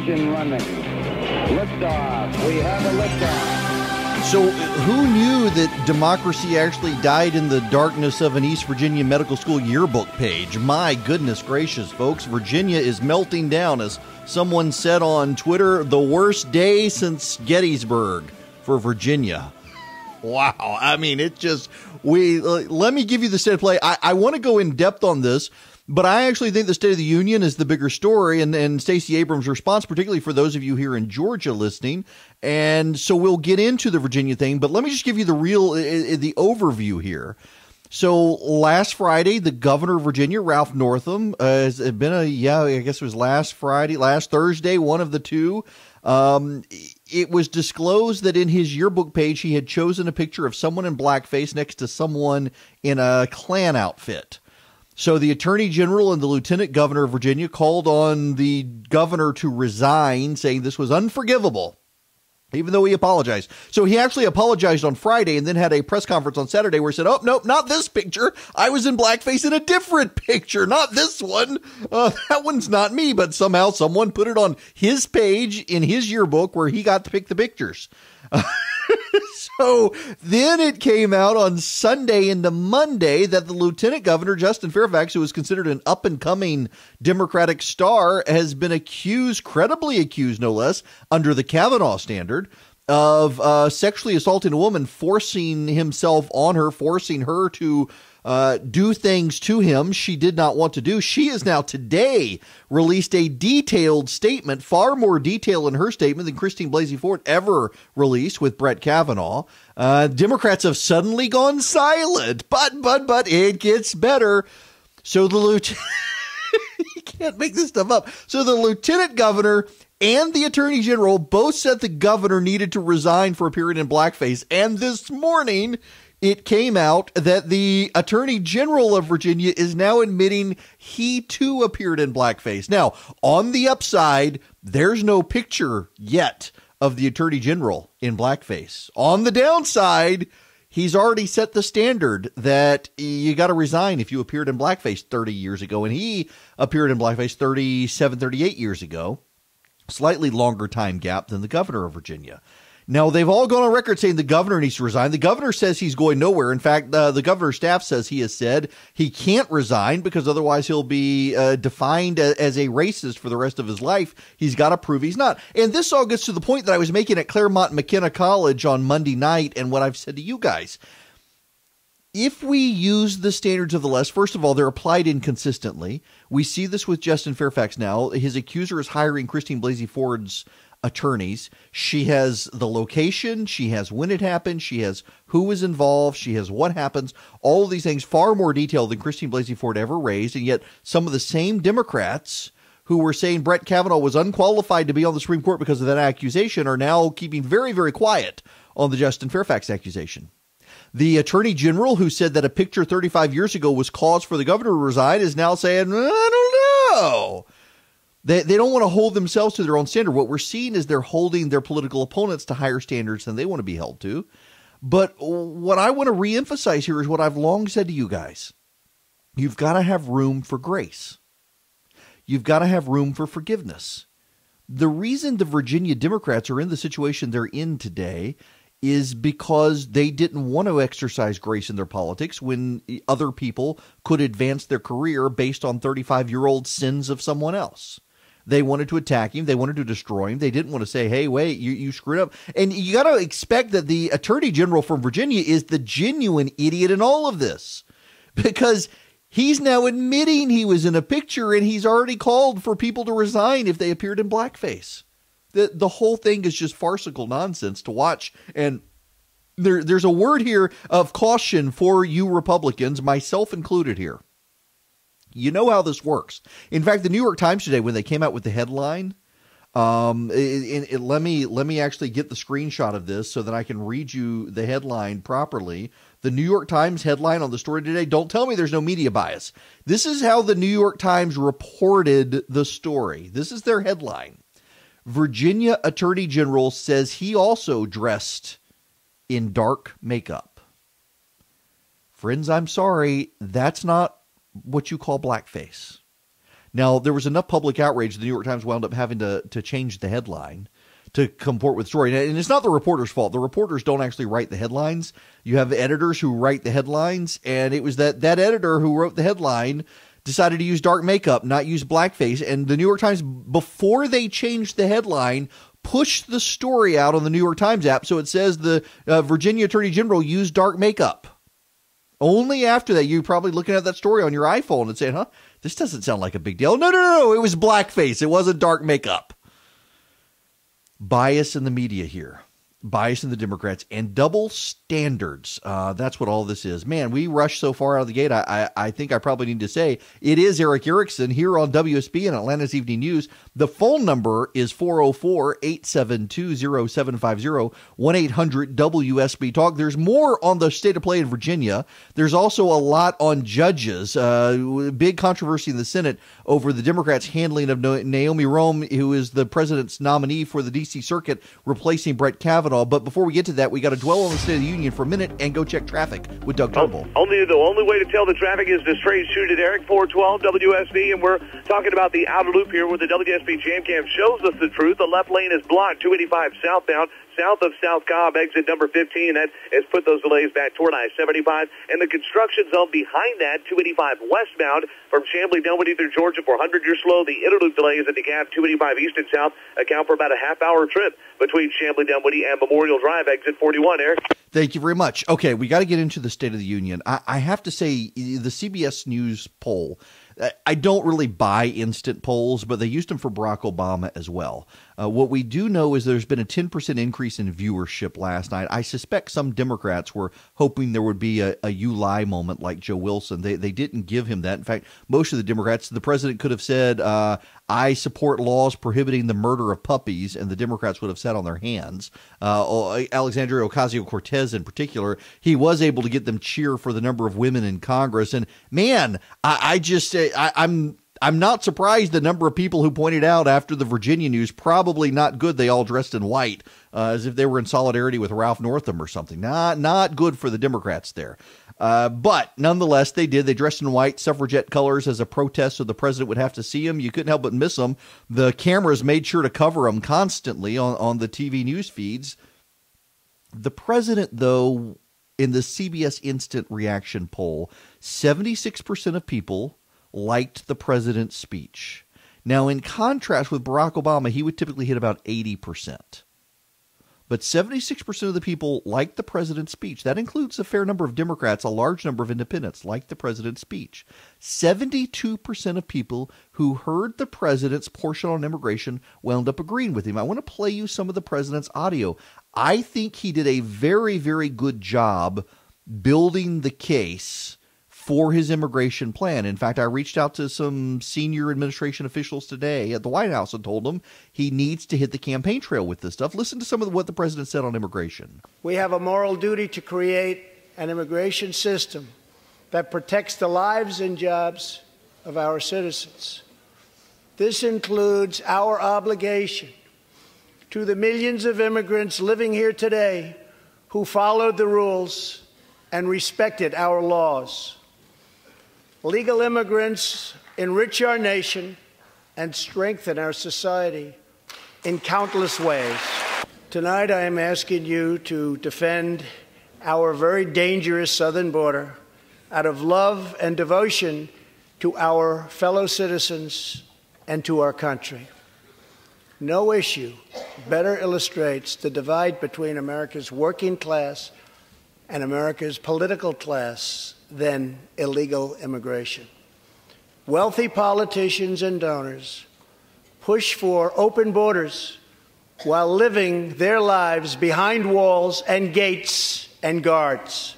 Ignition running. Liftoff. We have a liftoff. So who knew that democracy actually died in the darkness of an East Virginia medical school yearbook page? My goodness gracious, folks. Virginia is melting down, as someone said on Twitter, the worst day since Gettysburg for Virginia. Wow. I mean, it just, let me give you the state of play. I want to go in depth on this, but I actually think the State of the Union is the bigger story, and Stacey Abrams' response, particularly for those of you here in Georgia listening. And so we'll get into the Virginia thing, but let me just give you the overview here. So last Friday, the governor of Virginia, Ralph Northam, has been I guess it was last Thursday, one of the two. It was disclosed that in his yearbook page, he had chosen a picture of someone in blackface next to someone in a Klan outfit. So the attorney general and the lieutenant governor of Virginia called on the governor to resign, saying this was unforgivable, even though he apologized. So he actually apologized on Friday and then had a press conference on Saturday where he said, oh, nope, not this picture. I was in blackface in a different picture, not this one. That one's not me, but somehow someone put it on his page in his yearbook where he got to pick the pictures. So then it came out on Sunday into Monday that the lieutenant governor, Justin Fairfax, who is considered an up-and-coming Democratic star, has been accused, credibly accused no less, under the Kavanaugh standard, of sexually assaulting a woman, forcing himself on her, forcing her to do things to him she did not want to do. She has now today released a detailed statement, far more detail in her statement than Christine Blasey Ford ever released with Brett Kavanaugh. Democrats have suddenly gone silent, but it gets better. So the lieutenant, you can't make this stuff up. So the lieutenant governor and the attorney general both said the governor needed to resign for a period in blackface. And this morning, it came out that the attorney general of Virginia is now admitting he too appeared in blackface. Now, on the upside, there's no picture yet of the attorney general in blackface. On the downside, he's already set the standard that you got to resign if you appeared in blackface 30 years ago. And he appeared in blackface 38 years ago. Slightly longer time gap than the governor of Virginia. Now, they've all gone on record saying the governor needs to resign. The governor says he's going nowhere. In fact, the governor's staff says he has said he can't resign because otherwise he'll be defined as a racist for the rest of his life. He's got to prove he's not. And this all gets to the point that I was making at Claremont McKenna College on Monday night and what I've said to you guys. If we use the standards of the left, first of all, they're applied inconsistently. We see this with Justin Fairfax now. His accuser is hiring Christine Blasey Ford's attorneys. She has the location, she has when it happened, she has who was involved, she has what happens, all of these things far more detailed than Christine Blasey Ford ever raised. And yet some of the same Democrats who were saying Brett Kavanaugh was unqualified to be on the Supreme Court because of that accusation are now keeping very, very quiet on the Justin Fairfax accusation. The attorney general who said that a picture 35 years ago was cause for the governor to resign is now saying, I don't know. They don't want to hold themselves to their own standard. What we're seeing is they're holding their political opponents to higher standards than they want to be held to. But what I want to reemphasize here is what I've long said to you guys. You've got to have room for grace. You've got to have room for forgiveness. The reason the Virginia Democrats are in the situation they're in today is because they didn't want to exercise grace in their politics when other people could advance their career based on 35-year-old sins of someone else. They wanted to attack him. They wanted to destroy him. They didn't want to say, hey, wait, you screwed up. And you got to expect that the attorney general from Virginia is the genuine idiot in all of this, because he's now admitting he was in a picture and he's already called for people to resign if they appeared in blackface. The whole thing is just farcical nonsense to watch. And there's a word here of caution for you Republicans, myself included here. You know how this works. In fact, the New York Times today, when they came out with the headline, let me actually get the screenshot of this so that I can read you the headline properly. The New York Times headline on the story today, don't tell me there's no media bias. This is how the New York Times reported the story. This is their headline. Virginia Attorney General says he also dressed in dark makeup. Friends, I'm sorry, that's not what you call blackface. Now, there was enough public outrage, the New York Times wound up having to change the headline to comport with the story. And it's not the reporter's fault. The reporters don't actually write the headlines. You have editors who write the headlines, and it was that editor who wrote the headline decided to use dark makeup, not use blackface. And the New York Times, before they changed the headline, pushed the story out on the New York Times app. So it says the Virginia Attorney General used dark makeup. Only after that, you're probably looking at that story on your iPhone and saying, huh, this doesn't sound like a big deal. No, it was blackface. It wasn't dark makeup. Bias in the media here. Bias in the Democrats and double standards. That's what all this is. Man, we rushed so far out of the gate. I think I probably need to say it is Erick Erickson here on WSB and Atlanta's Evening News. The phone number is 404-872-0750, 1-800-WSB Talk. There's more on the state of play in Virginia. There's also a lot on judges. Big controversy in the Senate over the Democrats' handling of Naomi Rome, who is the president's nominee for the D.C. Circuit, replacing Brett Kavanaugh. But before we get to that, we got to dwell on the State of the Union for a minute and go check traffic with Doug Turnbull. The only way to tell the traffic is to straight shoot at Eric, 412 WSB, and we're talking about the outer loop here where the WSB Jam Cam shows us the truth. The left lane is blocked, 285 southbound. South of South Cobb, exit number 15. That has put those delays back toward I-75. And the construction zone behind that, 285 westbound from Chamblee, Dunwoody through Georgia, 400-year slow. The interloop delays at the gap, 285 east and south, account for about a half-hour trip between Chamblee, Dunwoody, and Memorial Drive, exit 41, Eric. Thank you very much. Okay, we got to get into the State of the Union. I have to say, the CBS News poll, I don't really buy instant polls, but they used them for Barack Obama as well. What we do know is there's been a 10% increase in viewership last night. I suspect some Democrats were hoping there would be a you lie moment like Joe Wilson. They didn't give him that. In fact, most of the Democrats, the president could have said, I support laws prohibiting the murder of puppies, and the Democrats would have sat on their hands. Alexandria Ocasio-Cortez in particular, he was able to get them cheer for the number of women in Congress. And man, I'm not surprised the number of people who pointed out after the Virginia news, probably not good. They all dressed in white as if they were in solidarity with Ralph Northam or something. Not good for the Democrats there. But nonetheless, they did. They dressed in white, suffragette colors as a protest so the president would have to see them. You couldn't help but miss them. The cameras made sure to cover them constantly on the TV news feeds. The president, though, in the CBS Instant Reaction poll, 76% of people liked the president's speech. Now, in contrast with Barack Obama, he would typically hit about 80%. But 76% of the people liked the president's speech. That includes a fair number of Democrats, a large number of independents liked the president's speech. 72% of people who heard the president's portion on immigration wound up agreeing with him. I want to play you some of the president's audio. I think he did a very, very good job building the case for his immigration plan. In fact, I reached out to some senior administration officials today at the White House and told them he needs to hit the campaign trail with this stuff. Listen to some of what the president said on immigration. We have a moral duty to create an immigration system that protects the lives and jobs of our citizens. This includes our obligation to the millions of immigrants living here today who followed the rules and respected our laws. Legal immigrants enrich our nation and strengthen our society in countless ways. Tonight, I am asking you to defend our very dangerous southern border out of love and devotion to our fellow citizens and to our country. No issue better illustrates the divide between America's working class and America's political class than illegal immigration. Wealthy politicians and donors push for open borders while living their lives behind walls and gates and guards.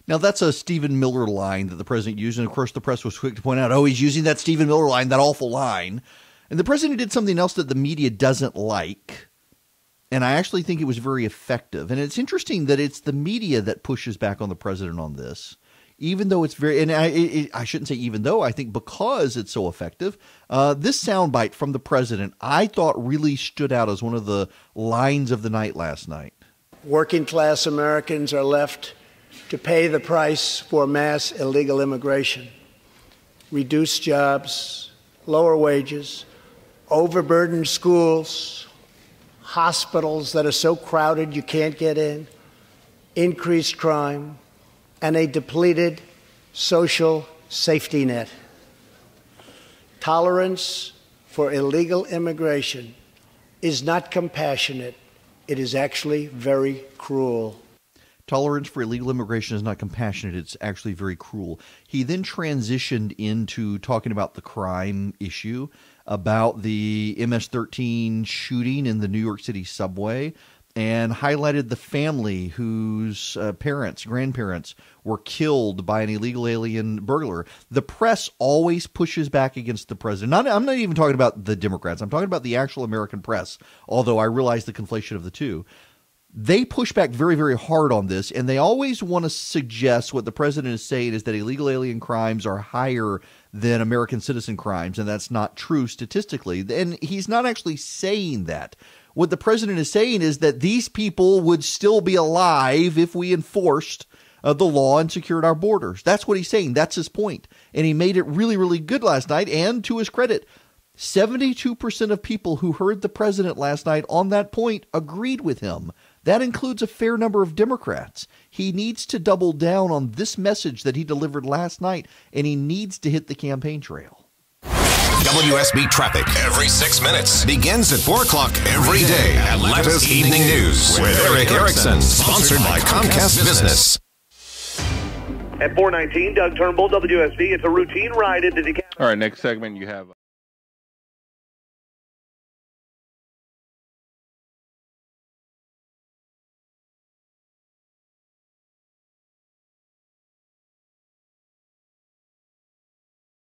Now, that's a Stephen Miller line that the president used, and of course the press was quick to point out, he's using that Stephen Miller line, that awful line. And the president did something else that the media doesn't like, and I actually think it was very effective. And it's interesting that it's the media that pushes back on the president on this. Even though it's very, and I shouldn't say even though, I think because it's so effective. This soundbite from the president, I thought really stood out as one of the lines of the night last night. Working class Americans are left to pay the price for mass illegal immigration. Reduced jobs, lower wages, overburdened schools, hospitals that are so crowded you can't get in, increased crime, and a depleted social safety net. Tolerance for illegal immigration is not compassionate. It is actually very cruel. Tolerance for illegal immigration is not compassionate. It's actually very cruel. He then transitioned into talking about the crime issue, about the MS-13 shooting in the New York City subway, and highlighted the family whose grandparents were killed by an illegal alien burglar. The press always pushes back against the president. I'm not even talking about the Democrats. I'm talking about the actual American press, although I realize the conflation of the two. They push back very, very hard on this, and they always want to suggest what the president is saying is that illegal alien crimes are higher than American citizen crimes, and that's not true statistically. And he's not actually saying that. What the president is saying is that these people would still be alive if we enforced the law and secured our borders. That's what he's saying. That's his point. And he made it really, really good last night, and to his credit, 72% of people who heard the president last night on that point agreed with him. That includes a fair number of Democrats. He needs to double down on this message that he delivered last night, and he needs to hit the campaign trail. WSB Traffic every 6 minutes begins at 4 o'clock every day. Atlanta's Evening News with Erick Erickson, sponsored by Comcast Business. At 4:19, Doug Turnbull, WSB. It's a routine ride into DeKalb. All right, next segment you have.